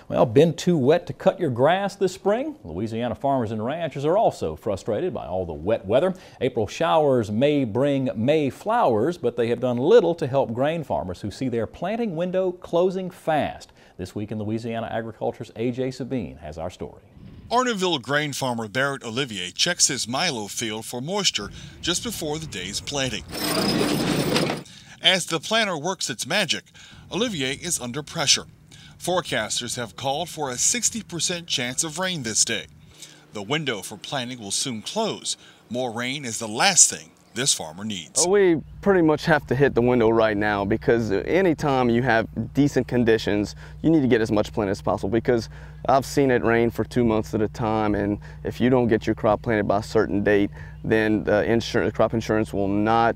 Well, been too wet to cut your grass this spring? Louisiana farmers and ranchers are also frustrated by all the wet weather. April showers may bring May flowers, but they have done little to help grain farmers who see their planting window closing fast. This week in Louisiana Agriculture's A.J. Sabine has our story. Arnaville grain farmer Barrett Olivier checks his milo field for moisture just before the day's planting. As the planter works its magic, Olivier is under pressure. Forecasters have called for a 60% chance of rain this day. The window for planting will soon close. More rain is the last thing this farmer needs. We pretty much have to hit the window right now, because anytime you have decent conditions, you need to get as much planted as possible, because I've seen it rain for 2 months at a time, and if you don't get your crop planted by a certain date, then crop insurance will not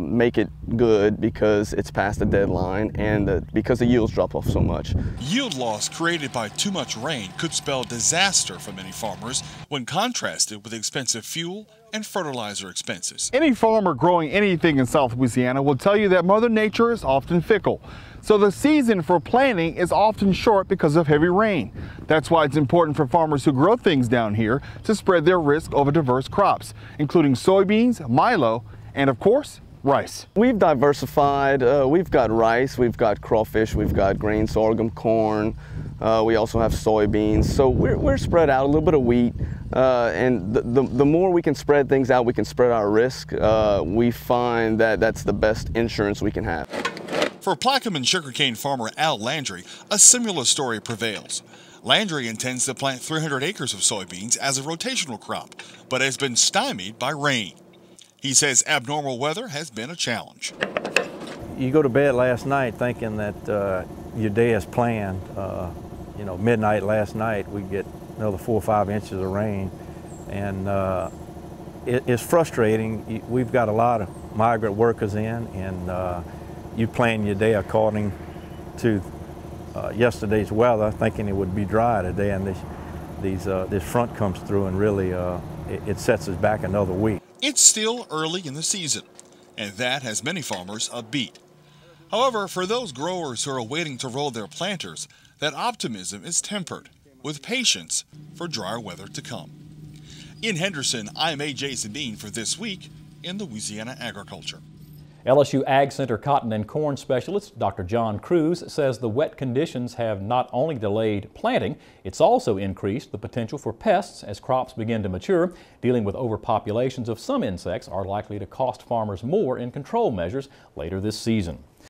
make it good because it's past the deadline and because the yields drop off so much. Yield loss created by too much rain could spell disaster for many farmers when contrasted with expensive fuel and fertilizer expenses. Any farmer growing anything in South Louisiana will tell you that Mother Nature is often fickle. So the season for planting is often short because of heavy rain. That's why it's important for farmers who grow things down here to spread their risk over diverse crops, including soybeans, milo, and of course, rice. We've diversified. We've got rice, we've got crawfish, we've got grain sorghum, corn. We also have soybeans. So we're spread out, a little bit of wheat. And the more we can spread things out, we can spread our risk. We find that that's the best insurance we can have. For Plaquemine sugarcane farmer Al Landry, a similar story prevails. Landry intends to plant 300 acres of soybeans as a rotational crop, but has been stymied by rain. He says abnormal weather has been a challenge. You go to bed last night thinking that your day is planned. Midnight last night we get another 4 or 5 inches of rain, and it's frustrating. We've got a lot of migrant workers in, and you plan your day according to yesterday's weather, thinking it would be dry today, and this front comes through and really it sets us back another week. It's still early in the season, and that has many farmers upbeat. However, for those growers who are waiting to roll their planters, that optimism is tempered with patience for drier weather to come. In Henderson, I'm A.J. Sabine for This Week in Louisiana Agriculture. LSU Ag Center cotton and corn specialist Dr. John Cruz says the wet conditions have not only delayed planting, it's also increased the potential for pests as crops begin to mature. Dealing with overpopulations of some insects are likely to cost farmers more in control measures later this season.